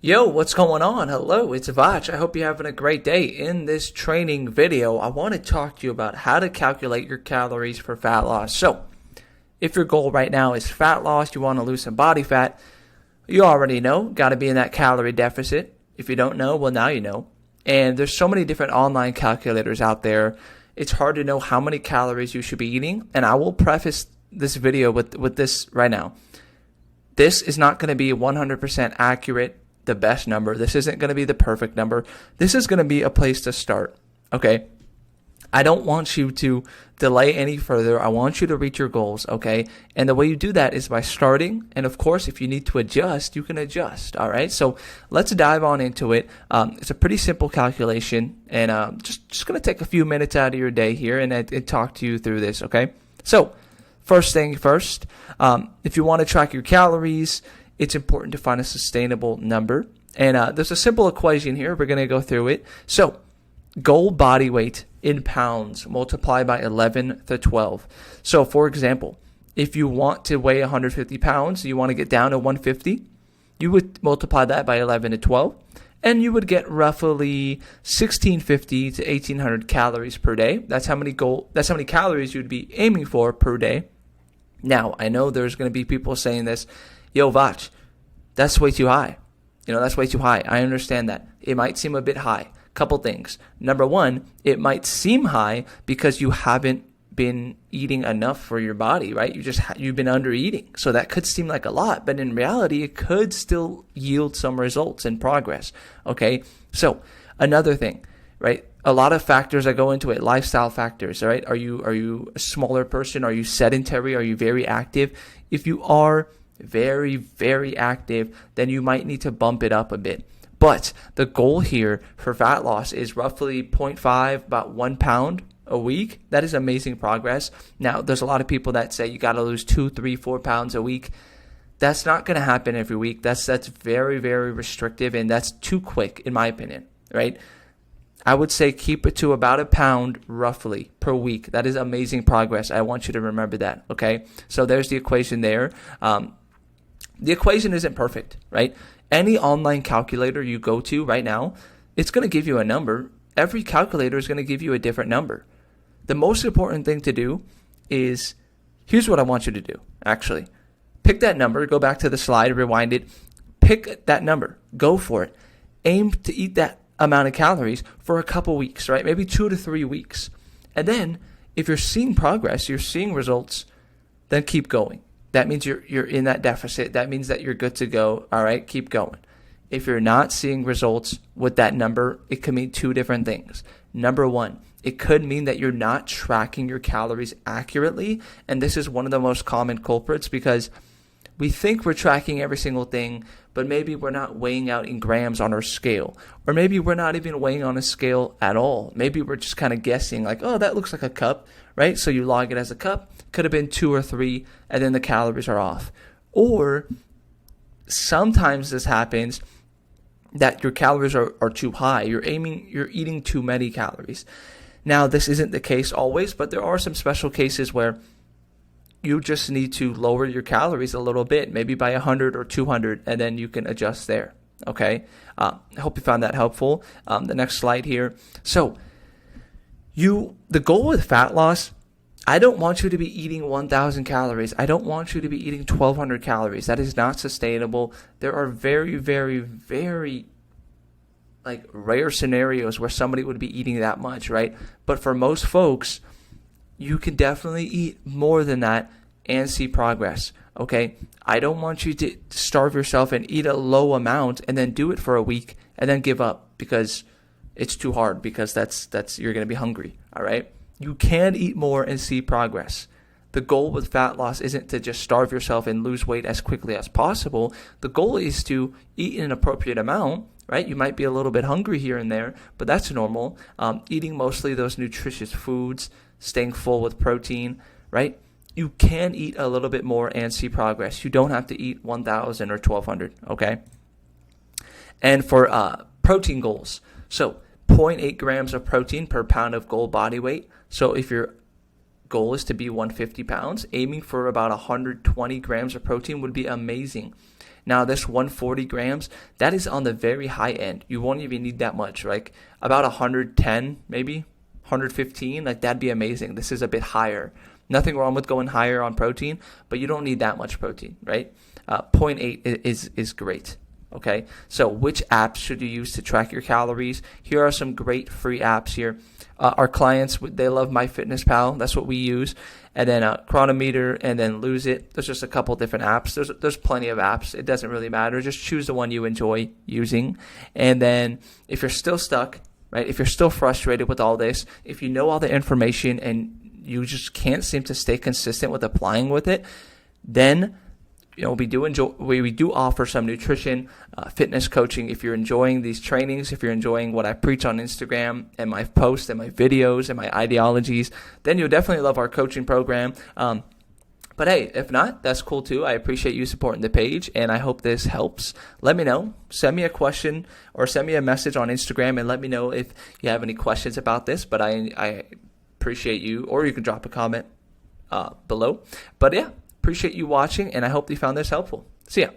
Yo, what's going on? Hello, it's Vach. I hope you're having a great day. In this training video, I want to talk to you about how to calculate your calories for fat loss. So, if your goal right now is fat loss, you want to lose some body fat, you already know, got to be in that calorie deficit. If you don't know, well, now you know. And there's so many different online calculators out there. It's hard to know how many calories you should be eating. And I will preface this video with this right now. This is not going to be 100% accurate, the best number. This isn't going to be the perfect number. This is going to be a place to start, okay? I don't want you to delay any further. I want you to reach your goals, okay? And the way you do that is by starting. And of course, if you need to adjust, you can adjust, all right? So let's dive on into it. It's a pretty simple calculation, and just going to take a few minutes out of your day here and talk to you through this, okay? So first thing first, if you want to track your calories, it's important to find a sustainable number. And there's a simple equation here. We're going to go through it. So goal body weight in pounds multiplied by 11 to 12. So for example, if you want to weigh 150 pounds, you want to get down to 150, you would multiply that by 11 to 12, and you would get roughly 1650 to 1800 calories per day. That's how many calories you'd be aiming for per day. Now, I know there's going to be people saying this, yo, Vach, that's way too high. That's way too high. I understand that. It might seem a bit high. Couple things. Number one, it might seem high because you haven't been eating enough for your body, right? You've been under eating. So that could seem like a lot, but in reality, it could still yield some results and progress. Okay. So another thing, right? A lot of factors that go into it, lifestyle factors, right? Are you a smaller person? Are you sedentary? Are you very active? If you are very, very active, then you might need to bump it up a bit. But the goal here for fat loss is roughly 0.5, about 1 pound a week. That is amazing progress. Now, there's a lot of people that say you got to lose 2, 3, 4 pounds a week. That's not going to happen every week. That's very, very restrictive, and that's too quick, in my opinion, right? I would say keep it to about 1 pound roughly per week. That is amazing progress. I want you to remember that, okay? So there's the equation there. The equation isn't perfect, right? Any online calculator you go to right now, it's going to give you a number. Every calculator is going to give you a different number. The most important thing to do is, here's what I want you to do, actually. Pick that number, go back to the slide, rewind it, pick that number, go for it. Aim to eat that amount of calories for a couple weeks, right? Maybe 2 to 3 weeks. And then if you're seeing progress, you're seeing results, then keep going. That means you're in that deficit. That means that you're good to go. All right, keep going. If you're not seeing results with that number, it could mean two different things. Number one, it could mean that you're not tracking your calories accurately. And this is one of the most common culprits because we think we're tracking every single thing, but maybe we're not weighing out in grams on our scale. Or maybe we're not even weighing on a scale at all. Maybe we're just kind of guessing like, oh, that looks like a cup, right? So you log it as a cup. Could have been 2 or 3, and then the calories are off. Or sometimes this happens that your calories are too high. You're eating too many calories. Now, this isn't the case always, but there are some special cases where you just need to lower your calories a little bit, maybe by 100 or 200, and then you can adjust there. Okay? I hope you found that helpful. The next slide here. So, the goal with fat loss, I don't want you to be eating 1,000 calories. I don't want you to be eating 1,200 calories. That is not sustainable. There are very, very, very rare scenarios where somebody would be eating that much, right? But for most folks, you can definitely eat more than that and see progress, okay? I don't want you to starve yourself and eat a low amount and then do it for a week and then give up because it's too hard, because that's you're going to be hungry, all right? You can eat more and see progress. The goal with fat loss isn't to just starve yourself and lose weight as quickly as possible. The goal is to eat an appropriate amount, right? You might be a little bit hungry here and there, but that's normal. Eating mostly those nutritious foods, staying full with protein, right? You can eat a little bit more and see progress. You don't have to eat 1,000 or 1,200, okay? And for protein goals, so 0.8 grams of protein per pound of goal body weight. So if you're goal is to be 150 pounds, aiming for about 120 grams of protein would be amazing. Now, this 140 grams, that is on the very high end. You won't even need that much, like about 110, maybe 115, like that'd be amazing. This is a bit higher. Nothing wrong with going higher on protein, but you don't need that much protein, right? 0.8 is great. Okay, so which apps should you use to track your calories? Here are some great free apps here. Our clients, they love MyFitnessPal. That's what we use. And then Chronometer, and then Lose It. There's just a couple different apps. There's plenty of apps. It doesn't really matter. Just choose the one you enjoy using. And then if you're still stuck, right, if you're still frustrated with all this, if you know all the information and you just can't seem to stay consistent with applying with it, then we do offer some nutrition, fitness coaching. If you're enjoying these trainings, if you're enjoying what I preach on Instagram and my posts and my videos and my ideologies, then you'll definitely love our coaching program. But hey, if not, that's cool too. I appreciate you supporting the page, and I hope this helps. Let me know. Send me a question or send me a message on Instagram and let me know if you have any questions about this. But I appreciate you, or you can drop a comment below. But yeah. Appreciate you watching, and I hope you found this helpful. See ya.